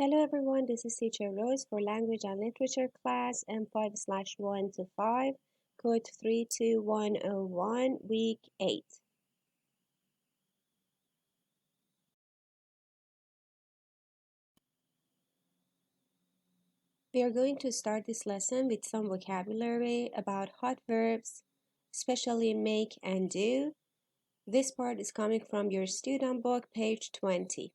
Hello everyone, this is Teacher Rose for Language and Literature class M5/1 to 5, code 32101, week 8. We are going to start this lesson with some vocabulary about hot verbs, especially make and do. This part is coming from your student book, page 20.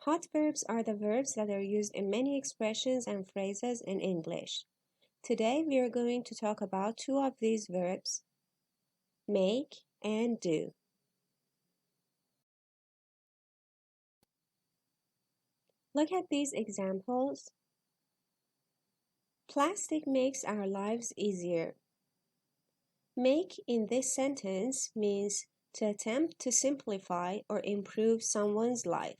Hot verbs are the verbs that are used in many expressions and phrases in English. Today we are going to talk about two of these verbs, make and do. Look at these examples. Plastic makes our lives easier. Make in this sentence means to attempt to simplify or improve someone's life.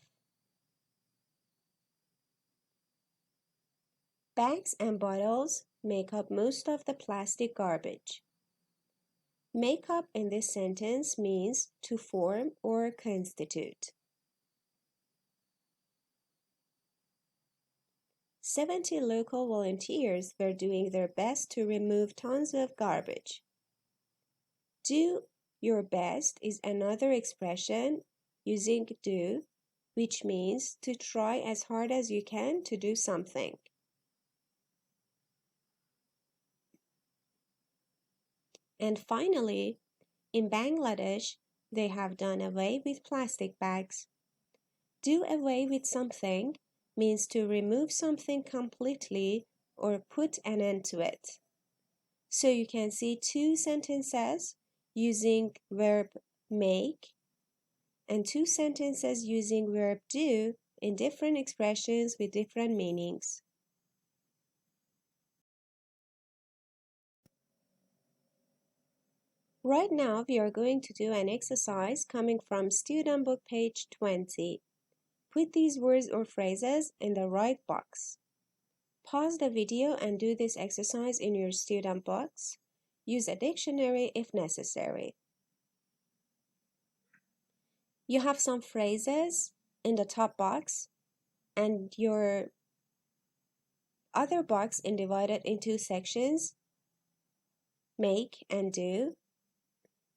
Bags and bottles make up most of the plastic garbage. Make up in this sentence means to form or constitute. 70 local volunteers were doing their best to remove tons of garbage. Do your best is another expression using do, which means to try as hard as you can to do something. And finally, in Bangladesh, they have done away with plastic bags. Do away with something means to remove something completely or put an end to it. So you can see two sentences using verb make and two sentences using verb do in different expressions with different meanings. Right now, we are going to do an exercise coming from student book page 20. Put these words or phrases in the right box. Pause the video and do this exercise in your student box. Use a dictionary if necessary. You have some phrases in the top box and your other box is divided into sections, make and do.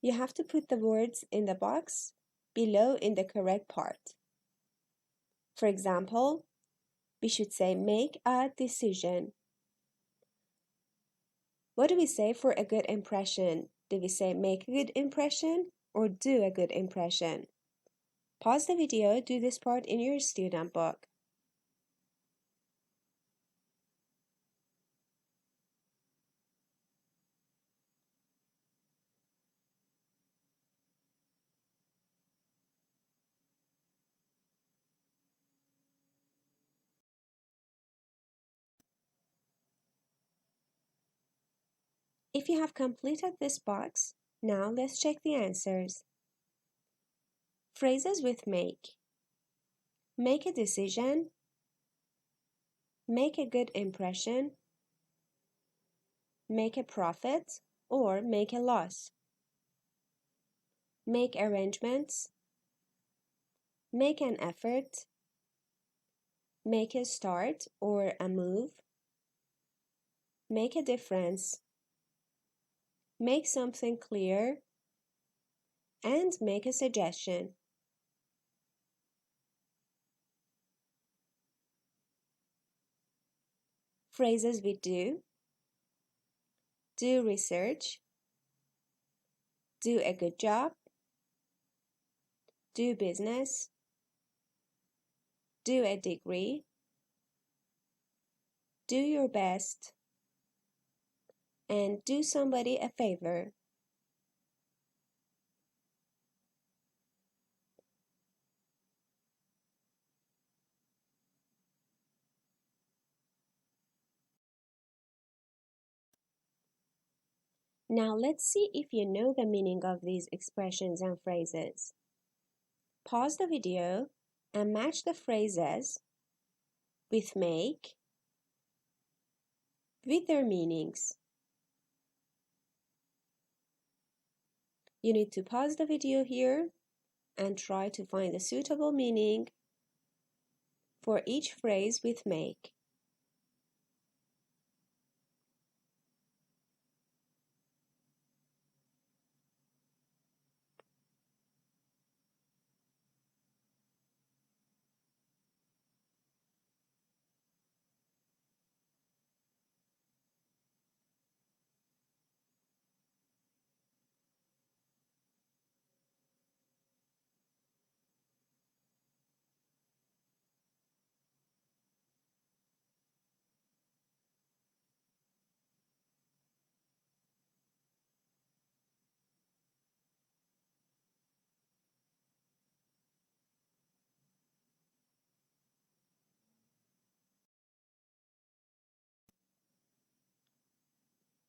You have to put the words in the box below in the correct part. For example, we should say make a decision. What do we say for a good impression? Do we say make a good impression or do a good impression? Pause the video, do this part in your student book. If you have completed this box, now let's check the answers. Phrases with make. Make a decision. Make a good impression. Make a profit or make a loss. Make arrangements. Make an effort. Make a start or a move. Make a difference. Make something clear. And make a suggestion. Phrases with do. Do research. Do a good job. Do business. Do a degree. Do your best. And do somebody a favor. Now let's see if you know the meaning of these expressions and phrases. Pause the video and match the phrases with make with their meanings. You need to pause the video here and try to find a suitable meaning for each phrase with make.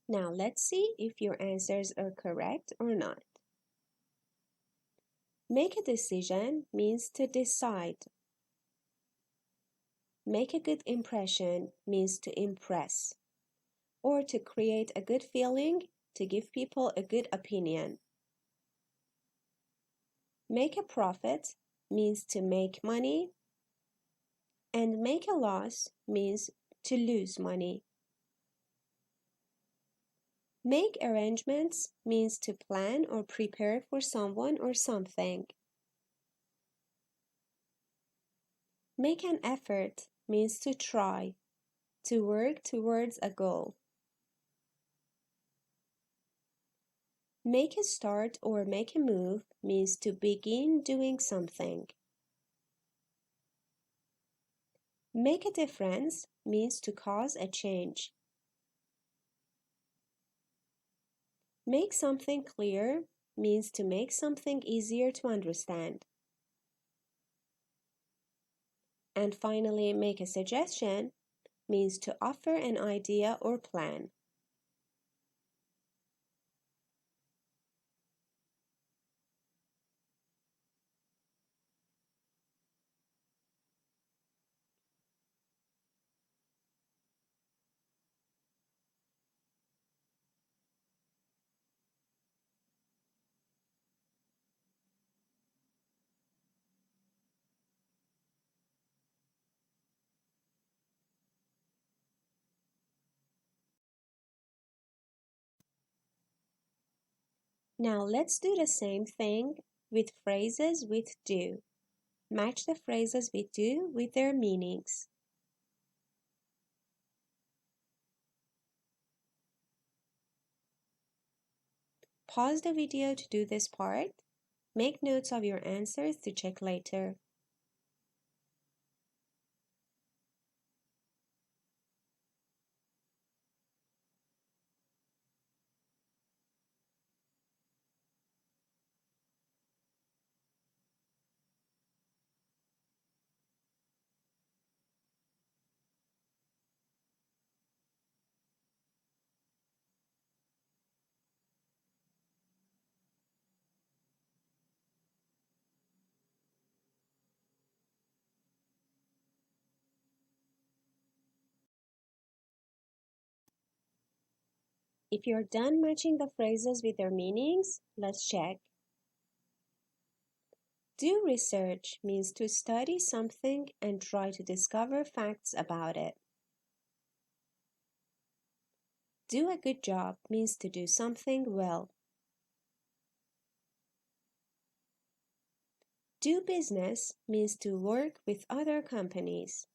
Now let's see if your answers are correct or not. Make a decision means to decide. Make a good impression means to impress, or to create a good feeling, to give people a good opinion. Make a profit means to make money, and make a loss means to lose money. Make arrangements means to plan or prepare for someone or something. Make an effort means to try, to work towards a goal. Make a start or make a move means to begin doing something. Make a difference means to cause a change. Make something clear means to make something easier to understand. And finally, make a suggestion means to offer an idea or plan. Now let's do the same thing with phrases with do. Match the phrases with do with their meanings. Pause the video to do this part. Make notes of your answers to check later. If you're done matching the phrases with their meanings, let's check. Do research means to study something and try to discover facts about it. Do a good job means to do something well. Do business means to work with other companies.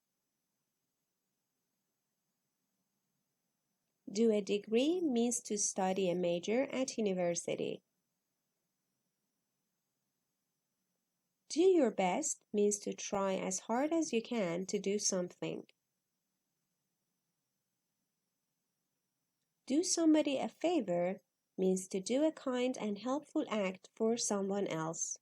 Do a degree means to study a major at university. Do your best means to try as hard as you can to do something. Do somebody a favor means to do a kind and helpful act for someone else.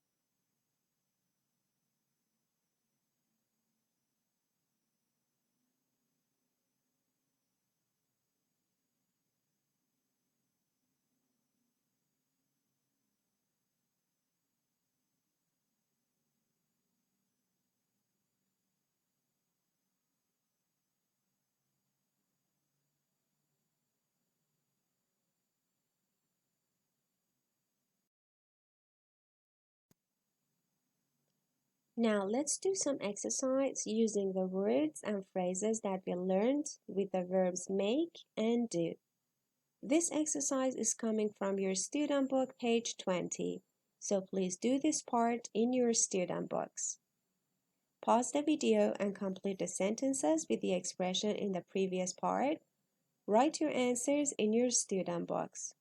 Now let's do some exercise using the words and phrases that we learned with the verbs make and do. This exercise is coming from your student book, page 20, so please do this part in your student books. Pause the video and complete the sentences with the expression in the previous part. Write your answers in your student box.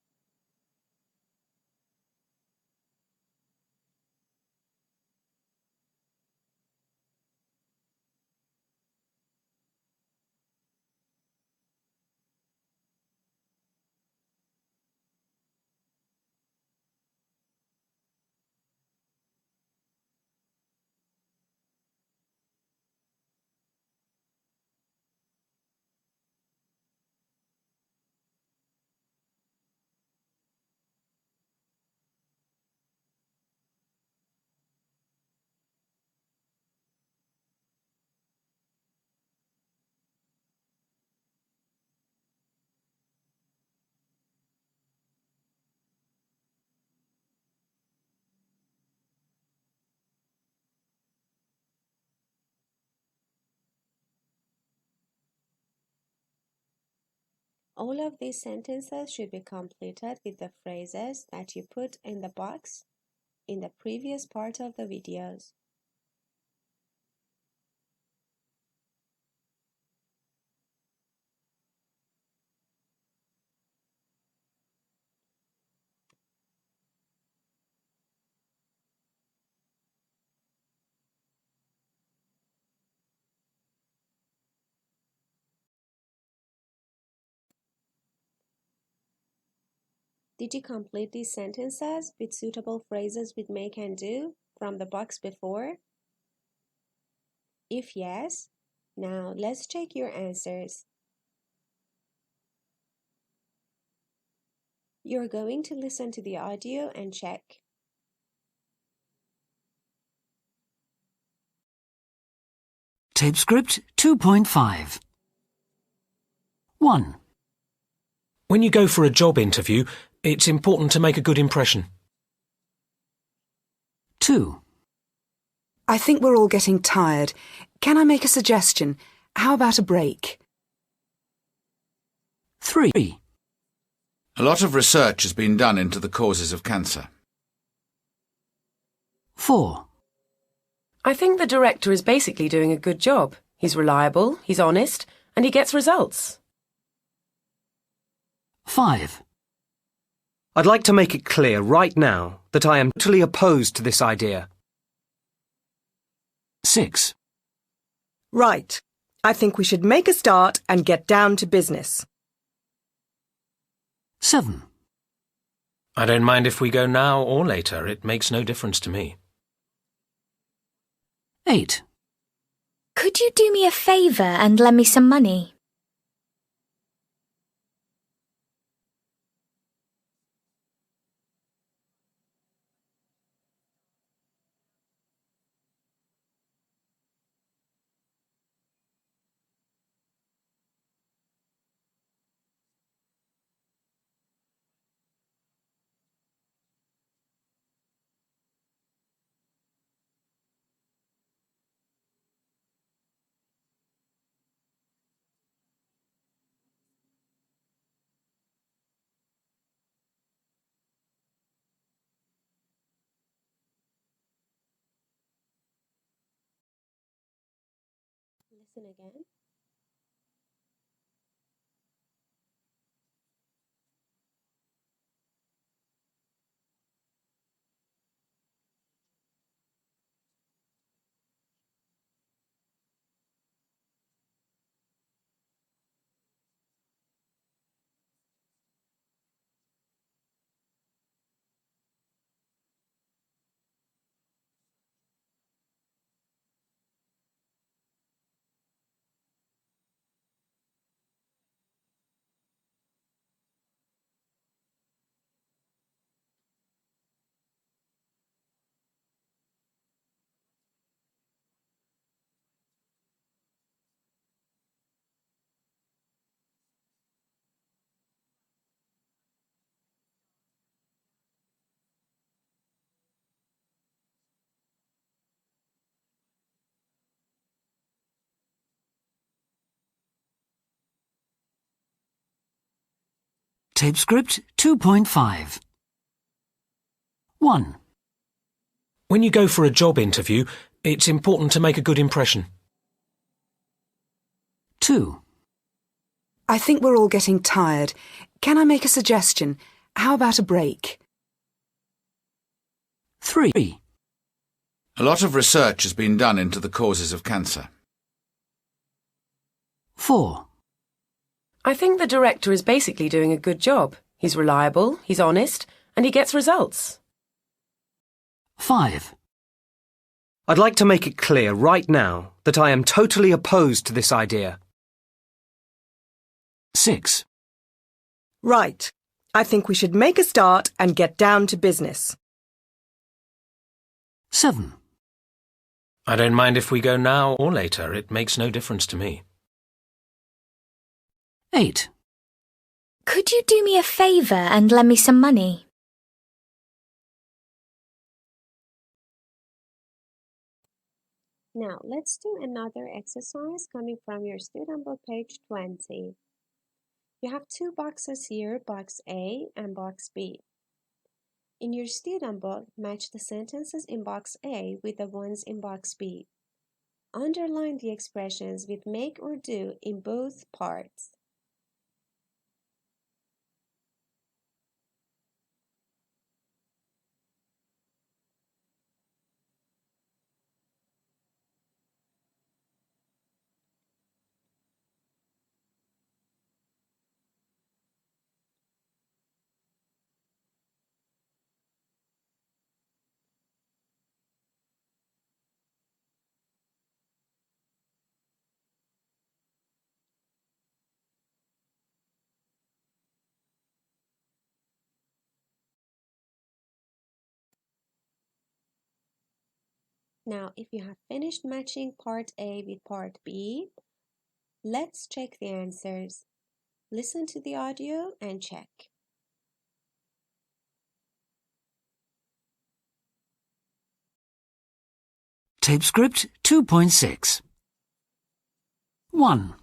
All of these sentences should be completed with the phrases that you put in the box in the previous part of the videos. Did you complete these sentences with suitable phrases with make and do from the box before? If yes, now let's check your answers. You're going to listen to the audio and check. Tape script 2.5. 1. When you go for a job interview, it's important to make a good impression. 2. I think we're all getting tired. Can I make a suggestion? How about a break? 3. A lot of research has been done into the causes of cancer. 4. I think the director is basically doing a good job. He's reliable, he's honest, and he gets results. 5. I'd like to make it clear right now that I am totally opposed to this idea. 6. Right. I think we should make a start and get down to business. 7. I don't mind if we go now or later. It makes no difference to me. 8. Could you do me a favour and lend me some money? Listen again. Tape script 2.5. 1. When you go for a job interview, it's important to make a good impression. 2. I think we're all getting tired. Can I make a suggestion? How about a break? 3. A lot of research has been done into the causes of cancer. 4. I think the director is basically doing a good job. He's reliable, he's honest, and he gets results. 5. I'd like to make it clear right now that I am totally opposed to this idea. 6. Right. I think we should make a start and get down to business. 7. I don't mind if we go now or later. It makes no difference to me. 8. Could you do me a favour and lend me some money? Now, let's do another exercise coming from your student book, page 20. You have two boxes here, box A and box B. In your student book, match the sentences in box A with the ones in box B. Underline the expressions with make or do in both parts. Now, if you have finished matching part A with part B, let's check the answers. Listen to the audio and check. Tape script 2.6. 1.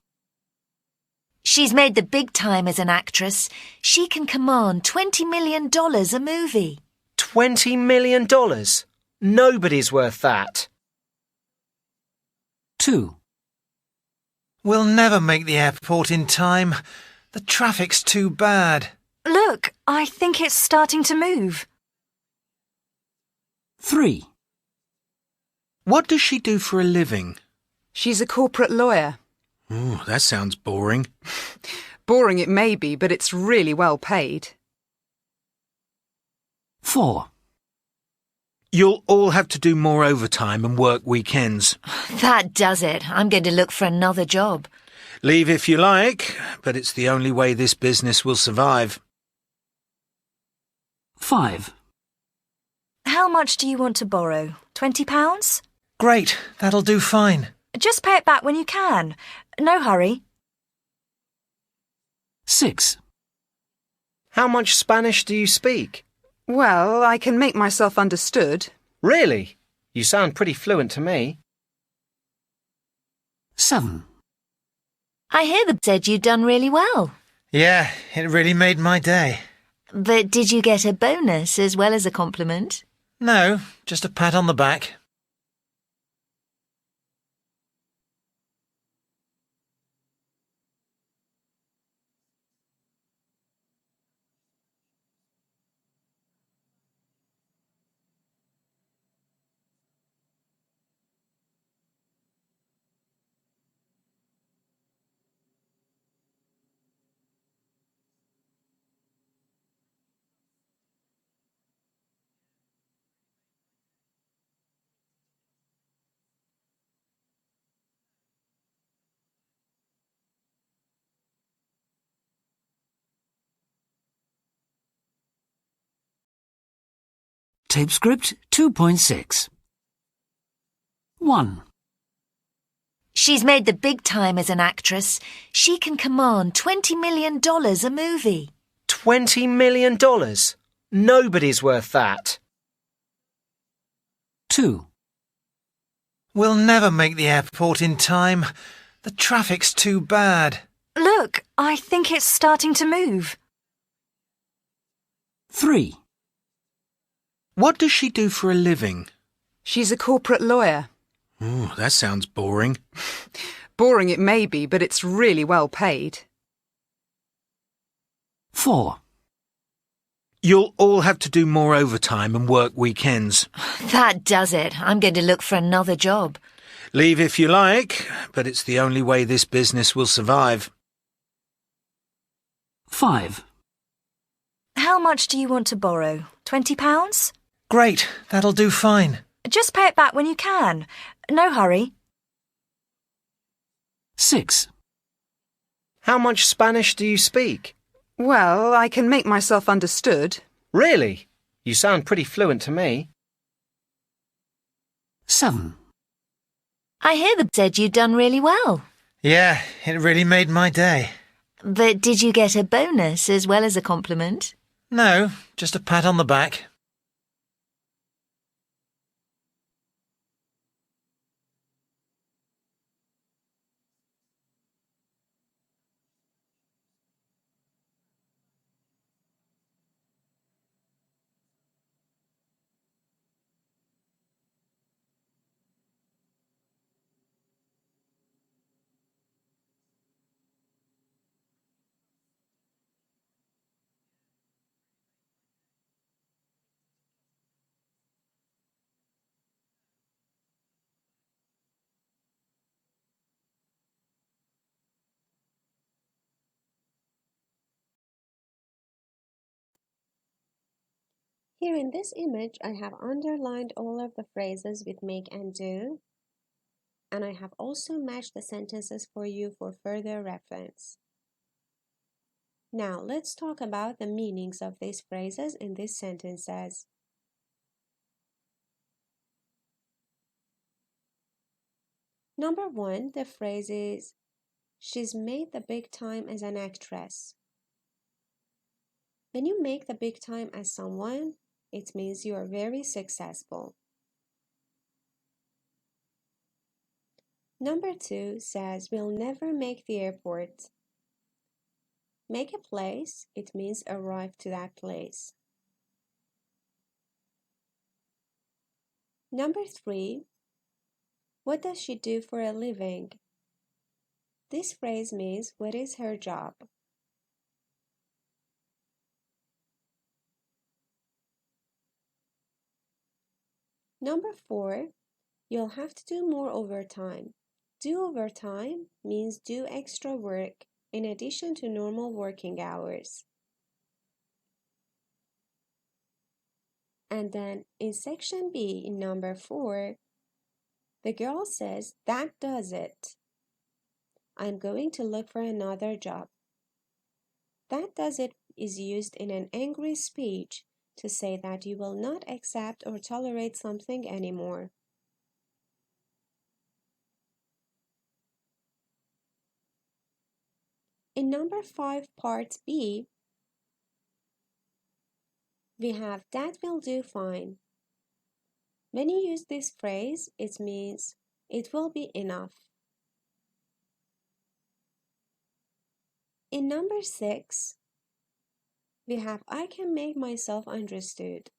She's made the big time as an actress. She can command $20 million a movie. $20 million? Nobody's worth that. 2. We'll never make the airport in time. The traffic's too bad. Look, I think it's starting to move. 3. What does she do for a living? She's a corporate lawyer. Ooh, that sounds boring. Boring it may be, but it's really well paid. 4. You'll all have to do more overtime and work weekends. That does it. I'm going to look for another job. Leave if you like, but it's the only way this business will survive. 5. How much do you want to borrow? £20? Great, that'll do fine. Just pay it back when you can. No hurry. 6. How much Spanish do you speak? Well, I can make myself understood. Really? You sound pretty fluent to me. 7. I hear the said you'd done really well. Yeah, it really made my day. But did you get a bonus as well as a compliment? No, just a pat on the back. Tape script 2.6. 1. She's made the big time as an actress. She can command $20 million a movie. $20 million? Nobody's worth that. 2. We'll never make the airport in time. The traffic's too bad. Look, I think it's starting to move. 3. What does she do for a living? She's a corporate lawyer. Ooh, that sounds boring. Boring it may be, but it's really well paid. 4. You'll all have to do more overtime and work weekends. That does it. I'm going to look for another job. Leave if you like, but it's the only way this business will survive. 5. How much do you want to borrow? £20? Great, that'll do fine. Just pay it back when you can. No hurry. 6. How much Spanish do you speak? Well, I can make myself understood. Really? You sound pretty fluent to me. 7. I hear the said you'd done really well. Yeah, it really made my day. But did you get a bonus as well as a compliment? No, just a pat on the back. Here in this image, I have underlined all of the phrases with make and do, and I have also matched the sentences for you for further reference. Now, let's talk about the meanings of these phrases in these sentences. Number 1, the phrase is, she's made the big time as an actress. When you make the big time as someone, it means you are very successful. Number 2 says, we'll never make the airport. Make a place, it means arrive to that place. Number 3, what does she do for a living? This phrase means, what is her job? Number 4, you'll have to do more overtime. Do overtime means do extra work in addition to normal working hours. And then in section B, in number 4, the girl says, that does it. I'm going to look for another job. That does it is used in an angry speech to say that you will not accept or tolerate something anymore. In number 5, part B, we have that will do fine. When you use this phrase, it means it will be enough. In number 6, we have I can make myself understood.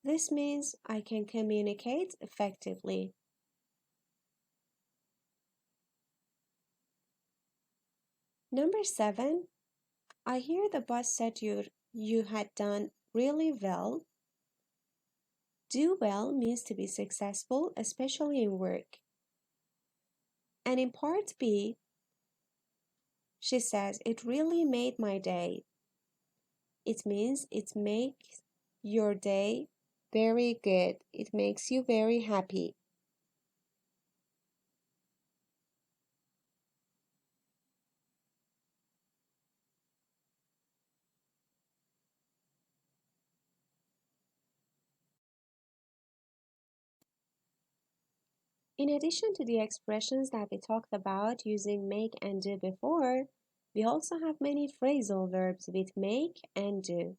This means I can communicate effectively. Number 7, I hear the boss said you had done really well. Do well means to be successful, especially in work. And in part B, she says, it really made my day. It means it makes your day very good. It makes you very happy. In addition to the expressions that we talked about using make and do before, we also have many phrasal verbs with make and do.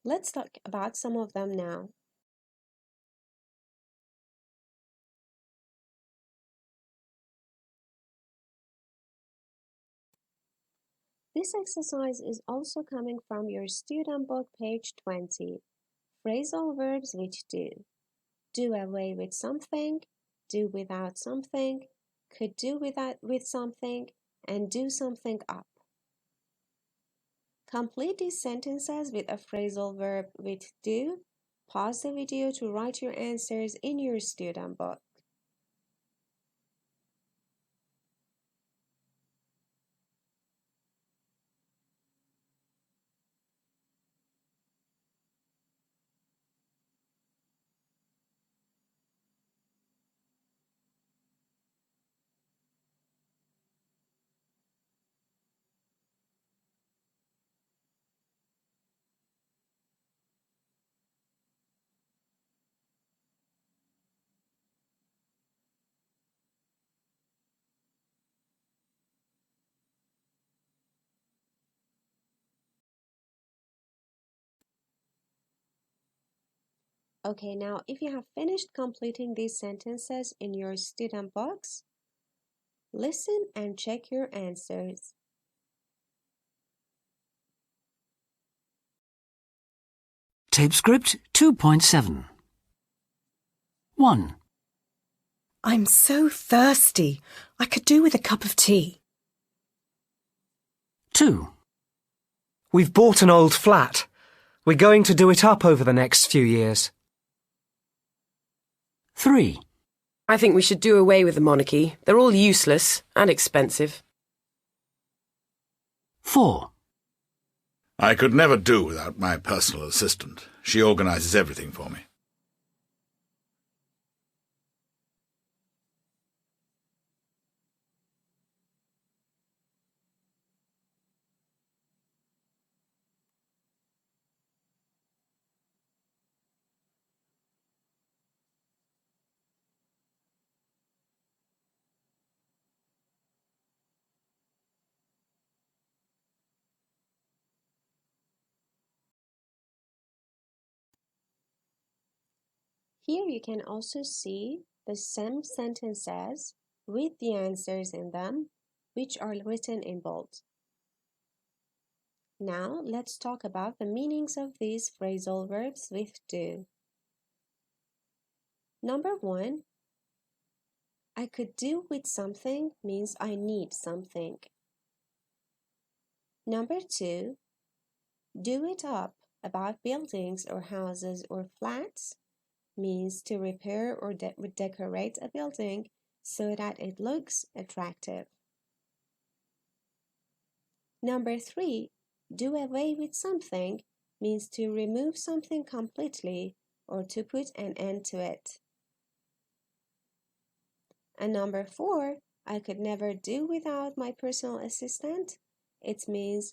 Let's talk about some of them now. This exercise is also coming from your student book, page 20. Phrasal verbs which do. Do away with something, do without something, could do with something, and do something up. Complete these sentences with a phrasal verb with do. Pause the video to write your answers in your student book. Okay, now if you have finished completing these sentences in your student box, listen and check your answers. Tape script 2.7. 1. I'm so thirsty. I could do with a cup of tea. 2. We've bought an old flat. We're going to do it up over the next few years. 3. I think we should do away with the monarchy. They're all useless and expensive. 4. I could never do without my personal assistant. She organises everything for me. 'Here you can also see the same sentences with the answers in them, which are written in bold. Now let's talk about the meanings of these phrasal verbs with do. Number 1, I could do with something means I need something. Number 2, do it up about buildings or houses or flats means to repair or decorate a building so that it looks attractive. Number 3, do away with something means to remove something completely or to put an end to it. And number 4, I could never do without my personal assistant. It means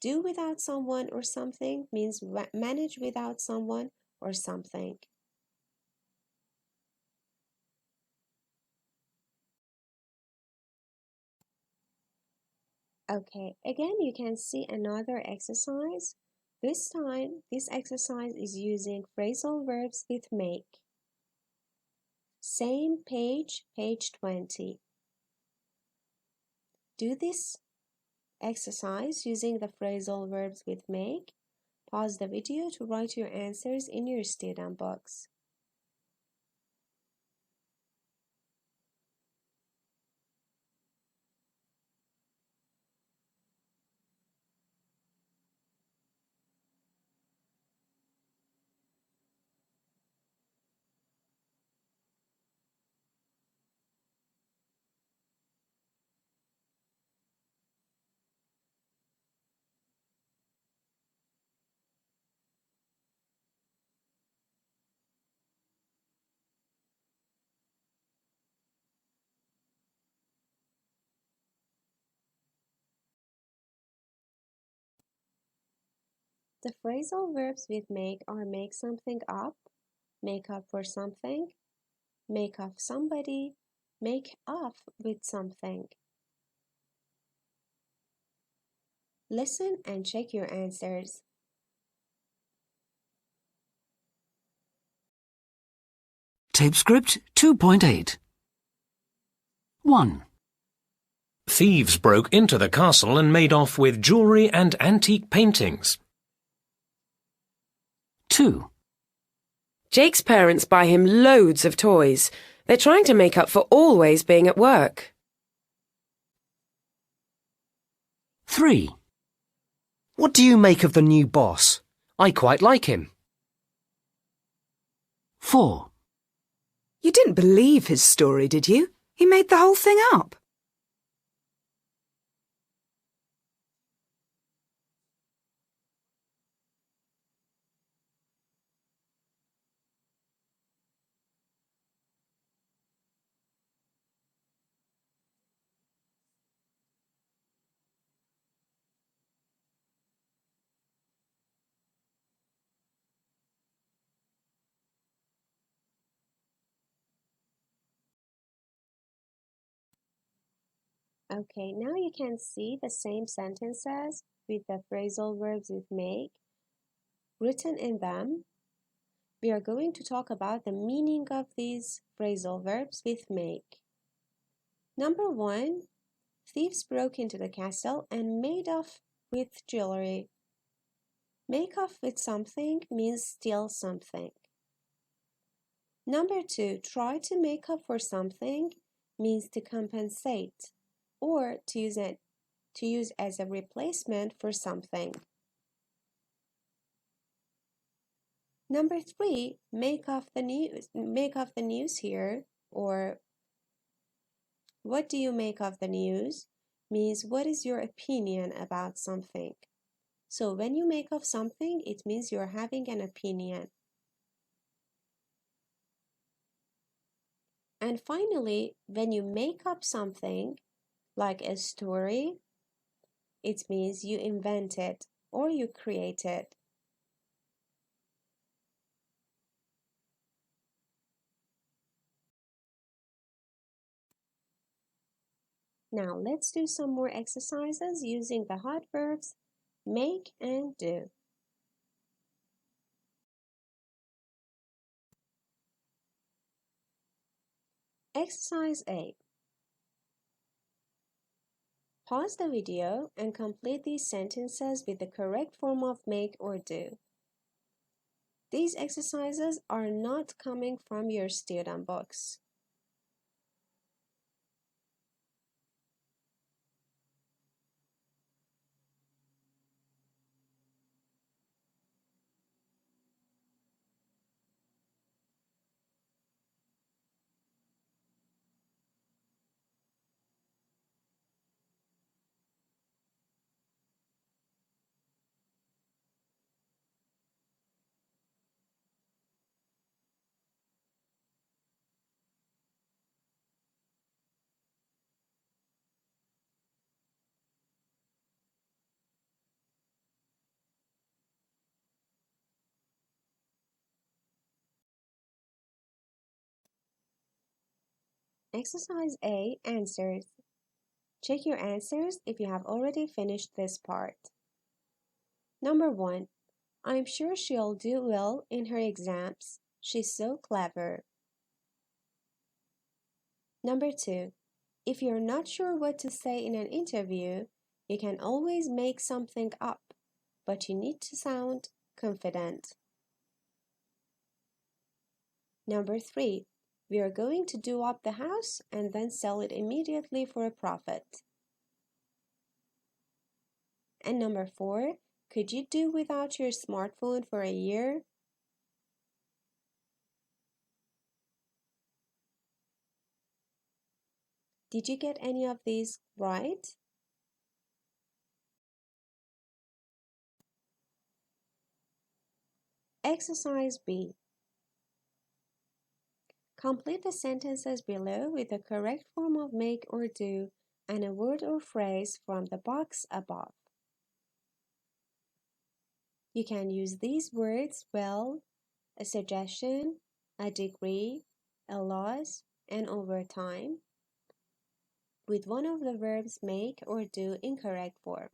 do without someone or something means manage without someone or something. Okay, again you can see another exercise. This time, this exercise is using phrasal verbs with make. Same page, page 20. Do this exercise using the phrasal verbs with make. Pause the video to write your answers in your student box. The phrasal verbs with make are make something up, make up for something, make of somebody, make off with something. Listen and check your answers. Tape script 2.8. 1. Thieves broke into the castle and made off with jewellery and antique paintings. 2. Jake's parents buy him loads of toys. They're trying to make up for always being at work. 3. What do you make of the new boss? I quite like him. 4. You didn't believe his story, did you? He made the whole thing up. Okay, now you can see the same sentences with the phrasal verbs with make written in them. We are going to talk about the meaning of these phrasal verbs with make. Number 1, thieves broke into the castle and made off with jewelry. Make off with something means steal something. Number 2, try to make up for something means to compensate or to use as a replacement for something. Number 3, make off the news here, or what do you make of the news means what is your opinion about something. So when you make of something, it means you're having an opinion. And finally, when you make up something, like a story, it means you invent it or you create it. Now let's do some more exercises using the hot verbs make and do. Exercise A. Pause the video and complete these sentences with the correct form of make or do. These exercises are not coming from your student books. Exercise A, answers. Check your answers if you have already finished this part. Number 1. I'm sure she'll do well in her exams. She's so clever. Number 2. If you're not sure what to say in an interview, you can always make something up, but you need to sound confident. Number 3. We are going to do up the house and then sell it immediately for a profit. And number 4, could you do without your smartphone for a year? Did you get any of these right? Exercise B. Complete the sentences below with the correct form of make or do and a word or phrase from the box above. You can use these words well, a suggestion, a degree, a loss, and over time with one of the verbs make or do in correct form.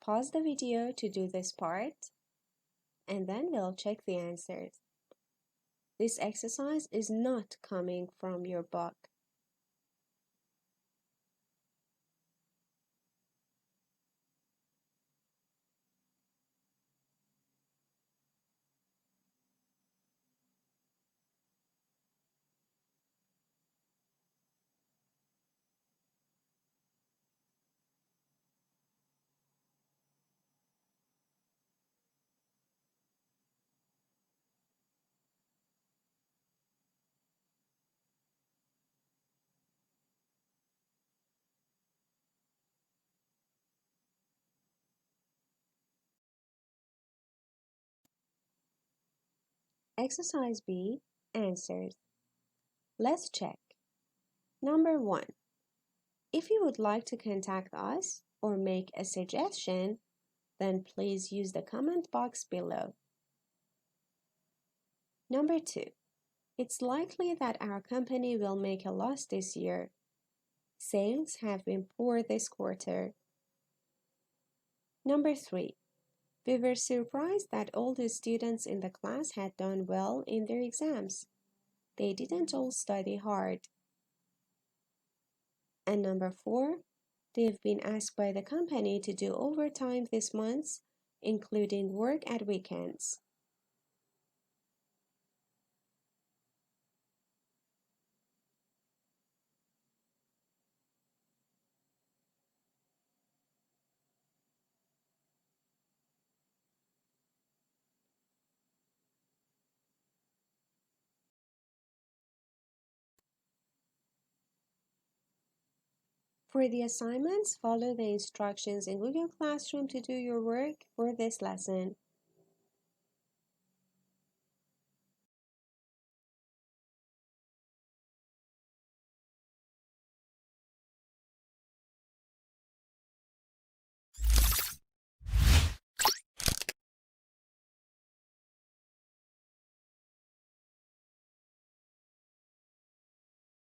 Pause the video to do this part, and then we'll check the answers. This exercise is not coming from your book. Exercise B, answers. Let's check. Number 1. If you would like to contact us or make a suggestion, then please use the comment box below. Number 2. It's likely that our company will make a loss this year. Sales have been poor this quarter. Number 3. We were surprised that all the students in the class had done well in their exams. They didn't all study hard. And number 4. They've been asked by the company to do overtime this month, including work at weekends. For the assignments, follow the instructions in Google Classroom to do your work for this lesson.